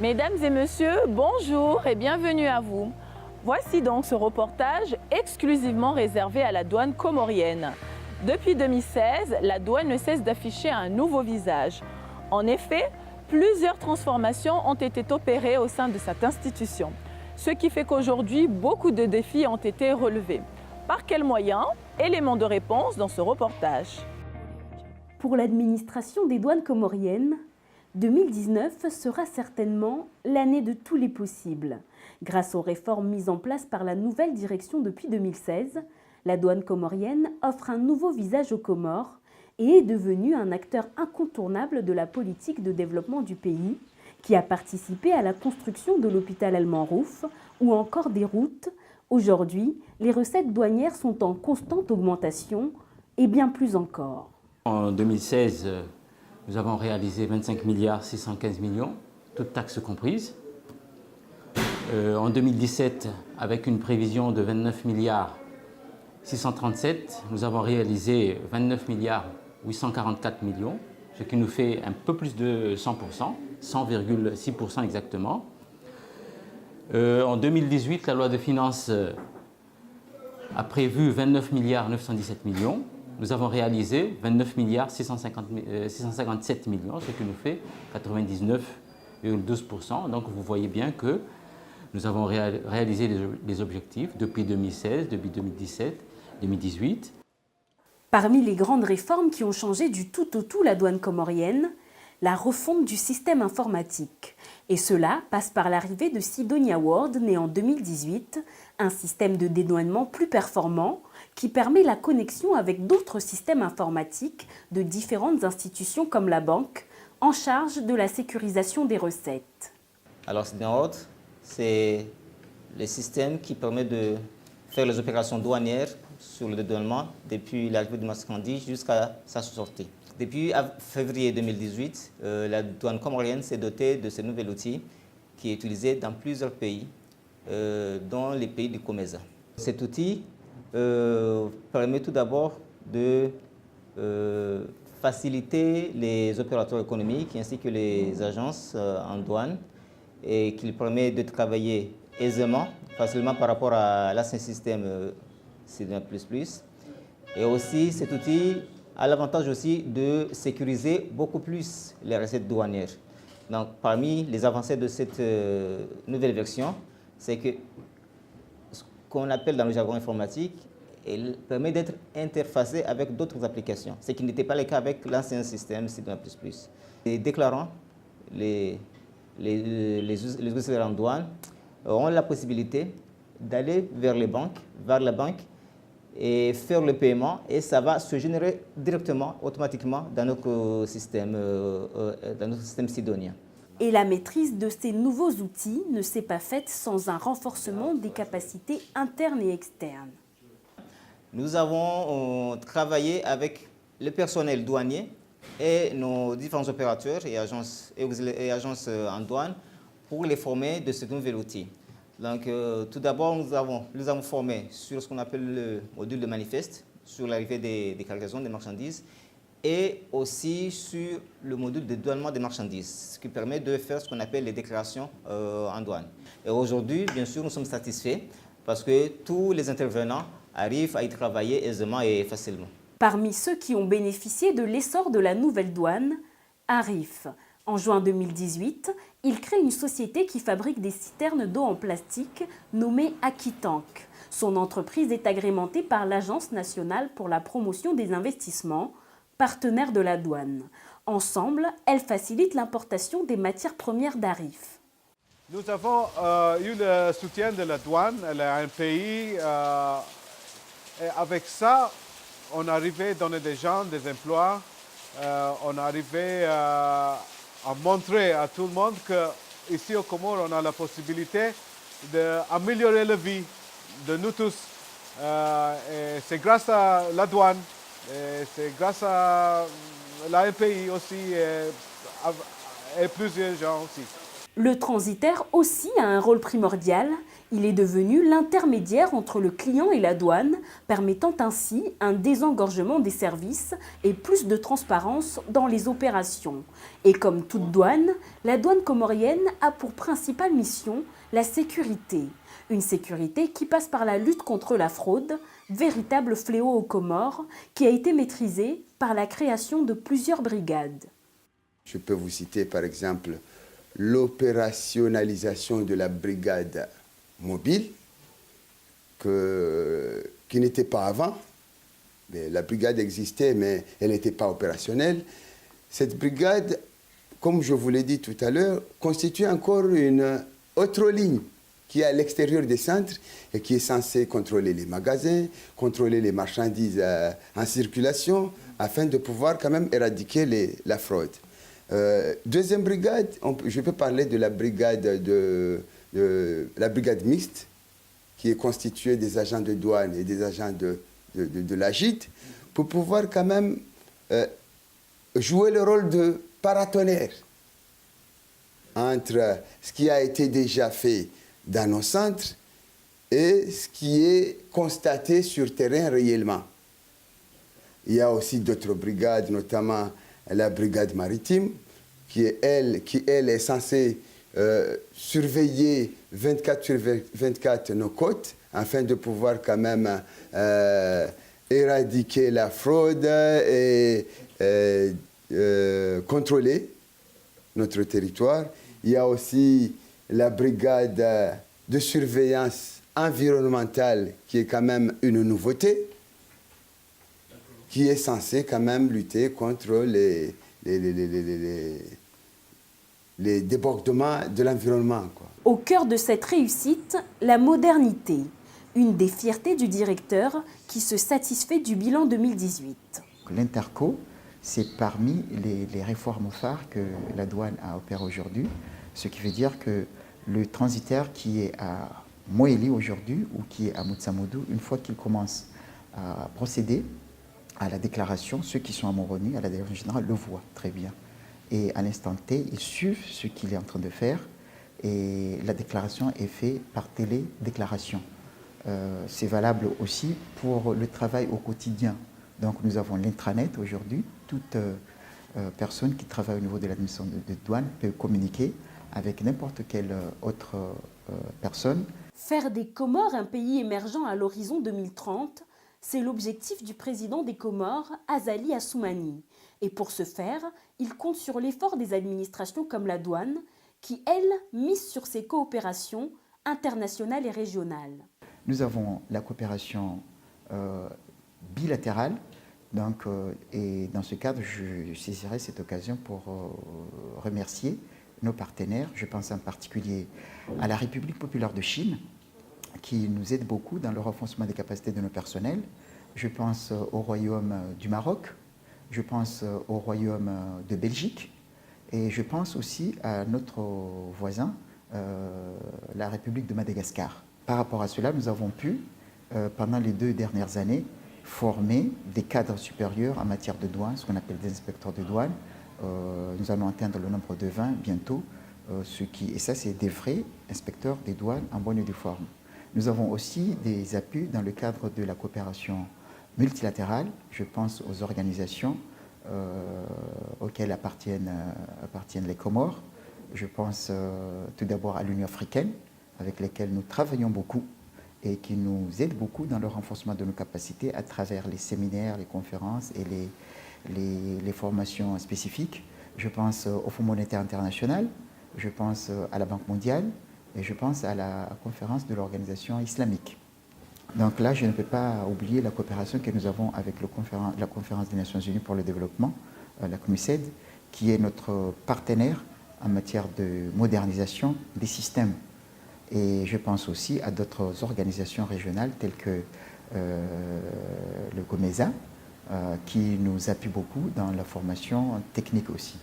Mesdames et messieurs, bonjour et bienvenue à vous. Voici donc ce reportage exclusivement réservé à la douane comorienne. Depuis 2016, la douane ne cesse d'afficher un nouveau visage. En effet, plusieurs transformations ont été opérées au sein de cette institution, ce qui fait qu'aujourd'hui, beaucoup de défis ont été relevés. Par quels moyens? Éléments de réponse dans ce reportage. Pour l'administration des douanes comoriennes, 2019 sera certainement l'année de tous les possibles. Grâce aux réformes mises en place par la nouvelle direction depuis 2016, la douane comorienne offre un nouveau visage aux Comores et est devenue un acteur incontournable de la politique de développement du pays, qui a participé à la construction de l'hôpital allemand Rouf ou encore des routes. Aujourd'hui, les recettes douanières sont en constante augmentation et bien plus encore. En 2016, nous avons réalisé 25 milliards 615 millions, toutes taxes comprises. En 2017, avec une prévision de 29 milliards 637, nous avons réalisé 29 milliards 844 millions, ce qui nous fait un peu plus de 100%, 100,6% exactement. En 2018, la loi de finances a prévu 29 milliards 917 millions. Nous avons réalisé 29 milliards 657 millions, ce qui nous fait 99,12%. Donc vous voyez bien que nous avons réalisé les objectifs depuis 2016, depuis 2017, 2018. Parmi les grandes réformes qui ont changé du tout au tout la douane comorienne, la refonte du système informatique. Et cela passe par l'arrivée de Sidonia World, né en 2018, un système de dédouanement plus performant qui permet la connexion avec d'autres systèmes informatiques de différentes institutions comme la banque, en charge de la sécurisation des recettes. Alors Sidonia World, c'est le système qui permet de faire les opérations douanières sur le dédouanement depuis l'arrivée de marchandises jusqu'à sa sortie. Depuis février 2018, la douane comorienne s'est dotée de ce nouvel outil qui est utilisé dans plusieurs pays, dont les pays du COMESA. Cet outil permet tout d'abord de faciliter les opérateurs économiques ainsi que les agences en douane et qui permet de travailler aisément, facilement par rapport à l'ancien système Sidonia++. Et aussi, cet outil a l'avantage aussi de sécuriser beaucoup plus les recettes douanières. Donc, parmi les avancées de cette nouvelle version, c'est que ce qu'on appelle dans le jargon informatique, elle permet d'être interfacée avec d'autres applications, ce qui n'était pas le cas avec l'ancien système Sidonia++. Les déclarants, les auxiliaires en douane ont la possibilité d'aller vers la banque et faire le paiement, et ça va se générer directement, automatiquement dans notre système Sidonia. Et la maîtrise de ces nouveaux outils ne s'est pas faite sans un renforcement des capacités internes et externes. Nous avons travaillé avec le personnel douanier et nos différents opérateurs et agences en douane pour les former de ce nouvel outil. Donc, tout d'abord, nous avons formé sur ce qu'on appelle le module de manifeste, sur l'arrivée des cargaisons des marchandises, et aussi sur le module de douanement des marchandises, ce qui permet de faire ce qu'on appelle les déclarations en douane. Et aujourd'hui, bien sûr, nous sommes satisfaits parce que tous les intervenants arrivent à y travailler aisément et facilement. Parmi ceux qui ont bénéficié de l'essor de la nouvelle douane, Arif. En juin 2018, il crée une société qui fabrique des citernes d'eau en plastique nommée Akitank. Son entreprise est agrémentée par l'Agence nationale pour la promotion des investissements, partenaire de la douane. Ensemble, elles facilitent l'importation des matières premières d'Arif. Nous avons eu le soutien de la douane, un pays. Et avec ça, on arrivait à donner des gens des emplois. On arrivait à montrer à tout le monde qu'ici au Comores, on a la possibilité d'améliorer la vie de nous tous. C'est grâce à la douane, c'est grâce à l'ANPI aussi et plusieurs gens aussi. Le transitaire aussi a un rôle primordial. Il est devenu l'intermédiaire entre le client et la douane, permettant ainsi un désengorgement des services et plus de transparence dans les opérations. Et comme toute douane, la douane comorienne a pour principale mission la sécurité. Une sécurité qui passe par la lutte contre la fraude, véritable fléau aux Comores, qui a été maîtrisée par la création de plusieurs brigades. Je peux vous citer par exemple l'opérationnalisation de la brigade mobile, qui n'était pas avant. Mais la brigade existait, mais elle n'était pas opérationnelle. Cette brigade, comme je vous l'ai dit tout à l'heure, constitue encore une autre ligne qui est à l'extérieur des centres et qui est censée contrôler les magasins, contrôler les marchandises en circulation, afin de pouvoir quand même éradiquer la fraude. Deuxième brigade, je peux parler de la brigade, la brigade mixte, qui est constituée des agents de douane et des agents de l'AGID, pour pouvoir quand même jouer le rôle de paratonnerre entre ce qui a été déjà fait dans nos centres et ce qui est constaté sur terrain réellement. Il y a aussi d'autres brigades, notamment la brigade maritime, qui elle est censée surveiller 24 sur 24 nos côtes, afin de pouvoir quand même éradiquer la fraude et contrôler notre territoire. Il y a aussi la brigade de surveillance environnementale, qui est quand même une nouveauté, qui est censée quand même lutter contre les débordements de l'environnement. Au cœur de cette réussite, la modernité, une des fiertés du directeur qui se satisfait du bilan 2018. L'Interco, c'est parmi les réformes phares que la douane a opérées aujourd'hui, ce qui veut dire que le transitaire qui est à Moélie aujourd'hui ou qui est à Moutsamoudou, une fois qu'il commence à procéder à la déclaration, ceux qui sont à Moroni, à la déclaration générale, le voient très bien. Et à l'instant T, ils suivent ce qu'il est en train de faire et la déclaration est faite par télédéclaration. C'est valable aussi pour le travail au quotidien. Donc nous avons l'intranet aujourd'hui. Toute personne qui travaille au niveau de l'administration de douane peut communiquer avec n'importe quelle autre personne. Faire des Comores un pays émergent à l'horizon 2030, c'est l'objectif du président des Comores, Azali Assoumani. Et pour ce faire, il compte sur l'effort des administrations comme la douane, qui, elles, misent sur ces coopérations internationales et régionales. Nous avons la coopération bilatérale, donc, et dans ce cadre, je saisirai cette occasion pour remercier nos partenaires. Je pense en particulier à la République populaire de Chine, qui nous aide beaucoup dans le renforcement des capacités de nos personnels. Je pense au Royaume du Maroc, je pense au Royaume de Belgique, et je pense aussi à notre voisin, la République de Madagascar. Par rapport à cela, nous avons pu, pendant les 2 dernières années, former des cadres supérieurs en matière de douane, ce qu'on appelle des inspecteurs de douane. Nous allons atteindre le nombre de 20 bientôt, et ça c'est des vrais inspecteurs des douanes en bonne et due forme. Nous avons aussi des appuis dans le cadre de la coopération multilatérale. Je pense aux organisations auxquelles appartiennent les Comores. Je pense tout d'abord à l'Union africaine, avec laquelle nous travaillons beaucoup et qui nous aide beaucoup dans le renforcement de nos capacités à travers les séminaires, les conférences et les formations spécifiques. Je pense au Fonds monétaire international, je pense à la Banque mondiale et je pense à la conférence de l'organisation islamique. Donc là, je ne peux pas oublier la coopération que nous avons avec la conférence des Nations Unies pour le développement, la CNUSED, qui est notre partenaire en matière de modernisation des systèmes. Et je pense aussi à d'autres organisations régionales telles que le COMESA, qui nous appuie beaucoup dans la formation technique aussi.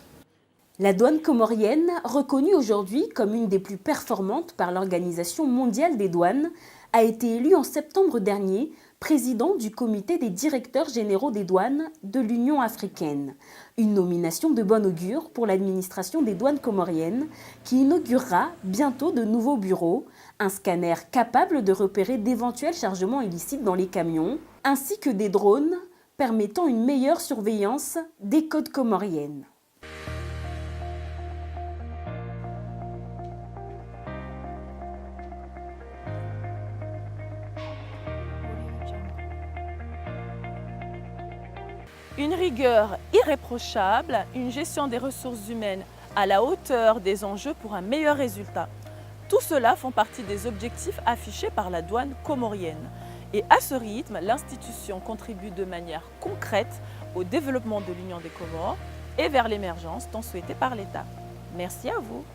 La douane comorienne, reconnue aujourd'hui comme une des plus performantes par l'Organisation mondiale des douanes, a été élue en septembre dernier président du comité des directeurs généraux des douanes de l'Union africaine. Une nomination de bon augure pour l'administration des douanes comoriennes qui inaugurera bientôt de nouveaux bureaux, un scanner capable de repérer d'éventuels chargements illicites dans les camions, ainsi que des drones permettant une meilleure surveillance des côtes comoriennes. Une rigueur irréprochable, une gestion des ressources humaines à la hauteur des enjeux pour un meilleur résultat. Tout cela font partie des objectifs affichés par la douane comorienne. Et à ce rythme, l'institution contribue de manière concrète au développement de l'Union des Comores et vers l'émergence tant souhaitée par l'État. Merci à vous.